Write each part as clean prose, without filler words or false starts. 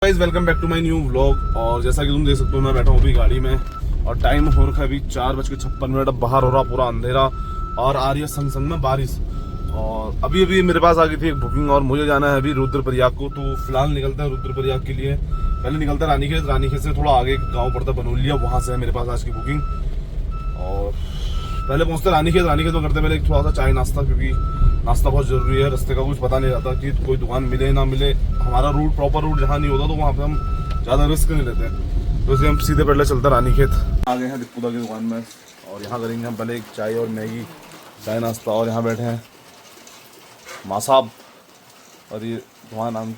Guys welcome back to my new vlog. और जैसा कि तुम देख सकते हो मैं बैठा हूँ अभी गाड़ी में और टाइम हो रखा है अभी 4:56। बाहर हो रहा पूरा अंधेरा और आ रही है संग संग में बारिश। और अभी अभी मेरे पास आ गई थी एक बुकिंग और मुझे जाना है अभी रुद्रप्रयाग को। तो फिलहाल निकलता है रुद्रप्रयाग के लिए। पहले निकलता है रानीखेत से थोड़ा आगे गाँव पड़ता है बनोलिया, वहाँ से है मेरे पास आज की बुकिंग। और पहले पहुँचते रानीखेत में करते पहले थोड़ा सा चाय नाश्ता, क्योंकि नाश्ता बहुत जरूरी है। रास्ते का कुछ पता नहीं रहता कि कोई दुकान मिले ना मिले। हमारा रूट प्रॉपर रूट जहाँ नहीं होता तो वहाँ पे हम ज़्यादा रिस्क नहीं लेते हैं, तो इसलिए हम सीधे पहले चलते रानीखेत। आ गए हैं दिक्पुदा की दुकान में और यहाँ करेंगे हम पहले एक चाय और मैगी, चाय नाश्ता। और यहाँ बैठे हैं माँ साहब और ये तुम्हारा नाम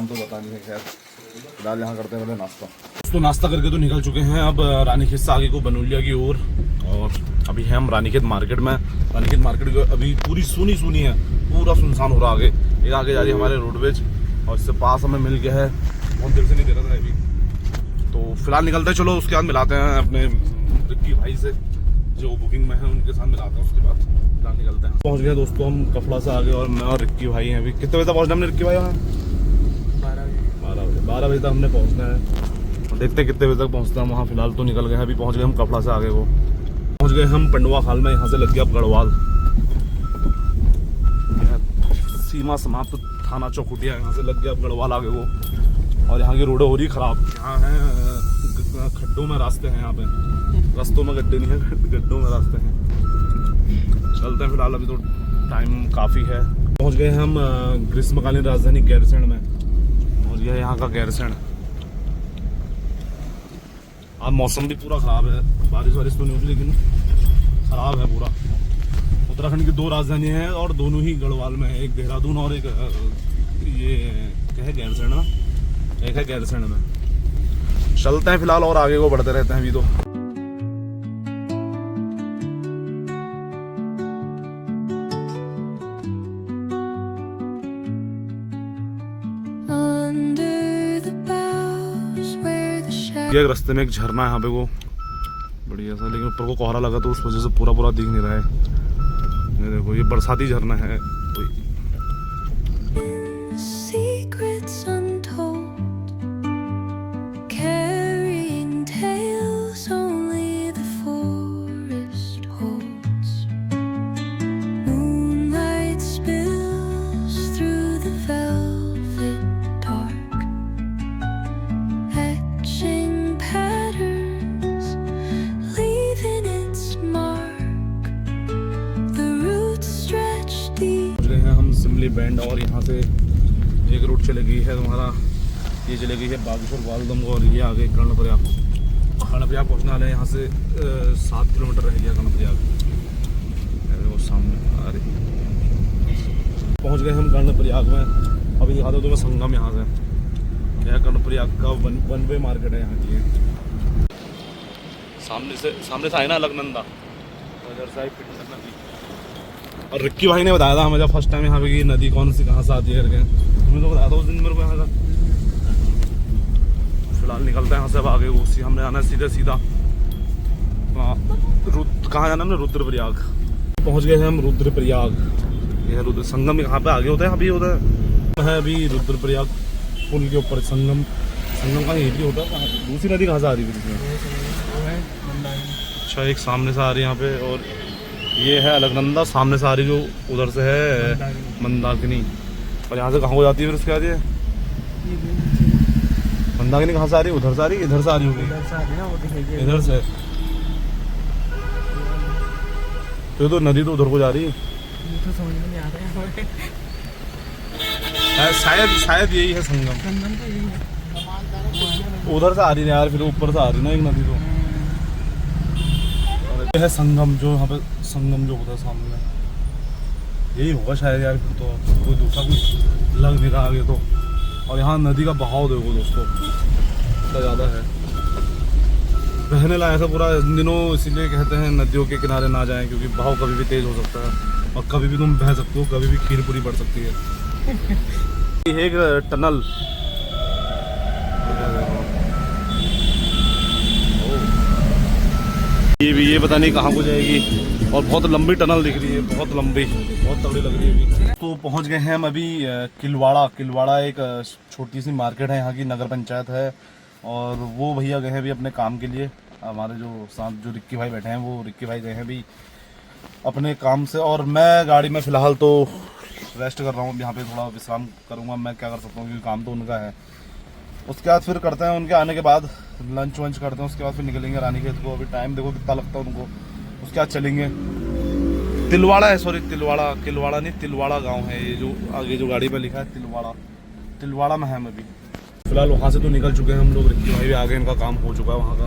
तो पता नहीं है, खैर फिलहाल यहाँ करते हैं पहले नाश्ता। तो नाश्ता करके तो निकल चुके हैं अब रानीखेत से आगे को बनोलिया की ओर। और अभी है हम रानीखेत मार्केट में। रानीखेत मार्केट अभी पूरी सुनी है, पूरा सुनसान हो रहा आगे। ये आगे जा रही है हमारे रोडवेज और इससे पास हमें मिल गया है, बहुत देर से नहीं दे रहा था अभी। तो फिलहाल निकलते हैं, चलो उसके बाद मिलाते हैं अपने रिक्की भाई से जो बुकिंग में है, उनके साथ मिलाते हैं। उसके बाद फिलहाल निकलते हैं। पहुँच गए दोस्तों हम कपड़ा से आगे और मैं और रिक्की भाई हैं। अभी कितने बजे तक पहुँचना हमने रिक्की भाई? वहाँ 12 बजे तक हमने पहुँचना है। देखते हैं कितने बजे तक पहुँचते हैं वहाँ। फिलहाल तो निकल गए हैं, अभी पहुँच गए हम कपड़ा से आगे। वो पहुँच गए हम पंडवा खाल में, यहाँ से लग गया अब गढ़वाल। सीमा समाप्त थाना चौकुटिया, यहाँ से लग गया अब गढ़वाल आगे वो। और यहाँ की रोडें हो रही खराब, यहाँ है खड्डों में रास्ते हैं, यहाँ पे रास्तों में गड्ढे नहीं है, गड्ढों में रास्ते हैं। चलते हैं फिलहाल, अभी तो टाइम काफ़ी है। पहुँच गए हम ग्रीष्मकालीन राजधानी गैरसैंण में और यह यहाँ का गैरसैंण। अब मौसम भी पूरा ख़राब है, बारिश वारिश तो नहीं होती लेकिन ख़राब है पूरा। उत्तराखंड की 2 राजधानी हैं और दोनों ही गढ़वाल में है, एक देहरादून और एक ये क्या है गैरसैंण ना, एक है गैरसैंण में। चलते हैं फिलहाल और आगे को बढ़ते रहते हैं अभी तो। एक रास्ते में एक झरना है यहाँ पे, वो बढ़िया सा, लेकिन ऊपर को कोहरा लगा तो उस वजह से पूरा दिख नहीं रहा है। ये देखो ये बरसाती झरना है कोई। बैंड और यहाँ से एक रूट चलेगी है तुम्हारा, ये चलेगी है बागेश्वर वालदम और ये आगे कर्णप्रयाग पहुँचने वाले हैं। यहाँ से 7 किलोमीटर रह गया कर्णप्रयाग, वो सामने आ रही। पहुँच गए हम कर्णप्रयाग में। अभी दिखा दो तो मैं संगम यहाँ से। यह कर्णप्रयाग का वन वे मार्केट है यहाँ की। सामने से आए ना अलकनंदा, इधर से आई फिटनेस नदी। और रिक्की भाई ने बताया था हमें जब फर्स्ट टाइम यहाँ पे कि नदी कौन सी कहाँ से आती है करके, हमें तो बताया था उस दिन मेरे को यहाँ का। फिलहाल निकलते हैं यहाँ से अब आगे। उसी हमने आना है सीधा कहाँ जाना हमने? रुद्रप्रयाग। पहुँच गए हैं हम रुद्रप्रयाग। यह रुद्र संगम कहाँ पे आगे होता है, अभी होता है अभी रुद्रप्रयाग पुल के ऊपर संगम का यही भी होता है। दूसरी नदी कहाँ से आ रही है? अच्छा, एक सामने से आ रही है यहाँ पे और ये है अलकनंदा, सामने से आ रही जो उधर से है मंदाकिनी। और यहाँ से कहाँ हो जाती है फिर उसके बाद? ये मंदाकिनी कहाँ से आ रही है? उधर से आ रही है, इधर से आ रही होगी, इधर से। तो नदी तो उधर को जा रही है, तो समझ में नहीं आ रहा है। शायद यही है संगम तो यही है। उधर से आ रही है यार, फिर ऊपर से आ रही ना एक नदी। तो है संगम, जो यहाँ पे संगम जो होता है सामने, यही होगा शायद यार। फिर तो कोई दूसरा कुछ लग नहीं रहा आगे तो। और यहाँ नदी का बहाव देखो दोस्तों, इतना ज़्यादा है, बहने लायक है पूरा इन दिनों। इसीलिए कहते हैं नदियों के किनारे ना जाएं, क्योंकि बहाव कभी भी तेज हो सकता है और कभी भी तुम बह सकते हो, कभी भी खीर पूरी बढ़ सकती है। ये एक टनल, ये भी ये पता नहीं कहाँ को जाएगी। और बहुत लंबी टनल दिख रही है, बहुत लंबी, बहुत तगड़ी लग रही है अभी। तो पहुँच गए हैं हम अभी किलवाड़ा एक छोटी सी मार्केट है, यहाँ की नगर पंचायत है। और वो भैया गए हैं अभी अपने काम के लिए। हमारे जो साथ जो रिक्की भाई बैठे हैं, वो रिक्की भाई गए हैं अभी अपने काम से। और मैं गाड़ी में फ़िलहाल तो रेस्ट कर रहा हूँ, यहाँ पे थोड़ा विश्राम करूँगा। मैं क्या कर सकता हूँ क्योंकि काम तो उनका है। उसके बाद फिर करते हैं, उनके आने के बाद लंच वंच करते हैं। उसके बाद फिर निकलेंगे रानीखेत को। अभी टाइम देखो कितना लगता है उनको। उसके बाद चलेंगे तिलवाड़ा है, सॉरी किलवाड़ा नहीं, तिलवाड़ा गांव है ये, जो आगे जो गाड़ी पे लिखा है तिलवाड़ा में है हम अभी। फिलहाल वहाँ से तो निकल चुके हैं हम लोग। रिक्की भाई भी आगे, इनका काम हो चुका है वहाँ का।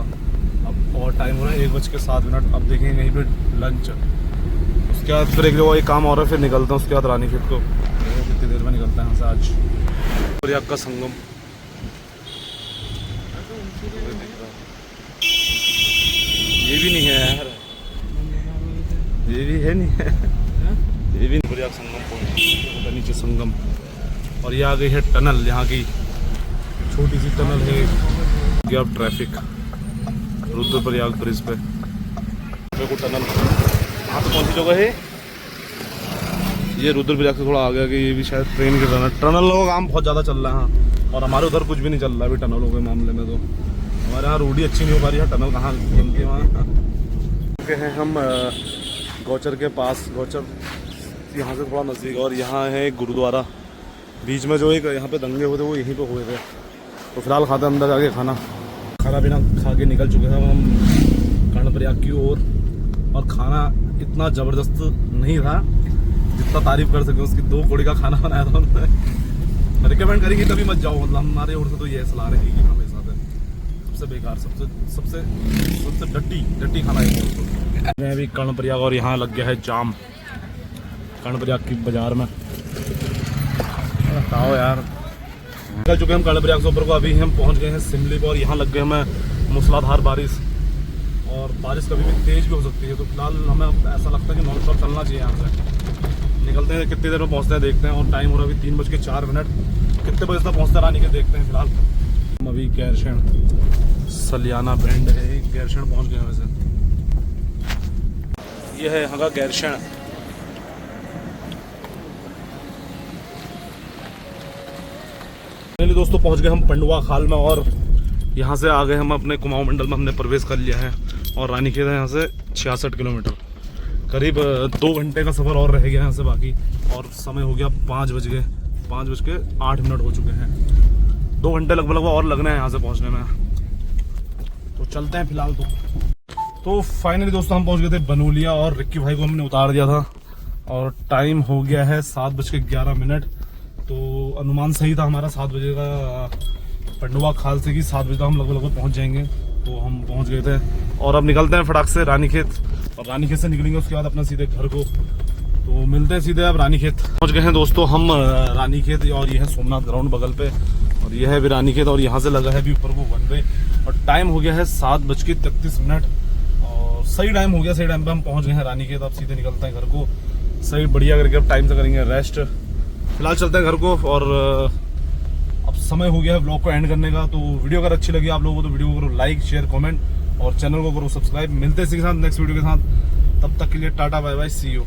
अब और टाइम हो रहा है 1:07। अब देखेंगे कहीं पे लंच। उसके बाद फिर एक जगह एक काम और है, फिर निकलते हैं उसके बाद रानीखेत को। कितनी देर में निकलते हैं यहाँ से आज। प्रयाग का संगम ये भी नहीं है यार, ये भी है नहीं है, ये भी प्रयाग संगम पहुंच नीचे संगम। और ये आ गई है टनल, यहाँ की छोटी सी टनल है। ये अब ट्रैफिक रुद्रप्रयाग ब्रिज पे को टनल कहाँ पे पहुंची जगह है ये? रुद्रप्रयाग से थोड़ा आगे ये भी शायद ट्रेन की टनलों का काम बहुत ज़्यादा चल रहा है। हाँ, और हमारे उधर कुछ भी नहीं चल रहा है अभी टनलों के मामले में। तो हमारे यहाँ रोड ही अच्छी नहीं हो पा रही है, टनल कहाँ बनती है वहाँ के हैं हम गौचर के पास। गौचर यहाँ से थोड़ा नज़दीक। और यहाँ है गुरुद्वारा। बीच में जो एक यहाँ पे दंगे हुए थे वो यहीं पे हुए थे। तो फिलहाल खाते अंदर जाके खाना पीना खा के निकल चुके थे हम कर्णप्रयाग की ओर। और खाना इतना ज़बरदस्त नहीं था जितना तारीफ कर सके उसकी। 2 कौड़ी का खाना बनाया था उन्होंने। रिकमेंड करेंगे कभी मत जाओ, मतलब हमारे ओर से तो ये सलाह रहेगी कि हमेशा से सबसे बेकार, सबसे डट्टी खाना है। मैं अभी कर्णप्रयाग और यहाँ लग गया है जाम कर्णप्रयाग की बाजार में। बताओ यार, निकल चुके हम कर्णप्रयाग से ऊपर को। अभी हम पहुँच गए हैं सिमली पर। और यहाँ लग गए हमें मूसलाधार बारिश। और बारिश कभी भी तेज़ भी हो सकती है। तो फिलहाल हमें ऐसा लगता है कि नॉन स्टॉप चलना चाहिए यहाँ से। निकलते हैं, कितनी देर में पहुँचते हैं देखते हैं। और टाइम हो रहा है अभी 3:04। कितने बजे तक पहुँचते हैं रानीखेत देखते हैं। फिलहाल हम अभी गैरसैंण सलियाना बैंड है, गैरसैंण पहुँच गए हैं वैसे। ये है यहाँ का गैरसैंण। दोस्तों पहुँच गए हम पंडुआ खाल में। और यहाँ से आ गए हम अपने कुमाऊं मंडल में, हमने प्रवेश कर लिया है। और रानीखेत है यहाँ से 66 किलोमीटर, करीब 2 घंटे का सफ़र और रह गया यहाँ से बाकी। और समय हो गया 5:08 हो चुके हैं। 2 घंटे लगभग और लगना है यहाँ से पहुँचने में। तो चलते हैं फिलहाल। तो फाइनली दोस्तों हम पहुँच गए थे बनोलिया। और रिक्की भाई को हमने उतार दिया था। और टाइम हो गया है 7:11। तो अनुमान सही था हमारा 7 बजे का, पंडुआ खाल से कि 7 बजे तक हम लगभग पहुंच जाएंगे। तो हम पहुंच गए थे। और अब निकलते हैं फटाक से रानीखेत। और रानीखेत से निकलेंगे उसके बाद अपना सीधे घर को। तो मिलते हैं सीधे अब रानीखेत। पहुंच गए हैं दोस्तों हम रानीखेत। और ये है सोमनाथ ग्राउंड बगल पे। और ये है अभी रानीखेत। और यहाँ से लगा है अभी ऊपर को 1 वे। और टाइम हो गया है 7:33। और सही टाइम हो गया, सही टाइम पर हम पहुँच गए हैं रानीखेत। अब सीधे निकलते हैं घर को सही बढ़िया करके। अब टाइम से करेंगे रेस्ट। फिलहाल चलते हैं घर को। और अब समय हो गया है व्लॉग को एंड करने का। तो वीडियो अगर अच्छी लगी आप लोगों को तो वीडियो को करो लाइक, शेयर, कमेंट और चैनल को करो सब्सक्राइब। मिलते हैं इसी के साथ नेक्स्ट वीडियो के साथ। तब तक के लिए tata bye bye, see you.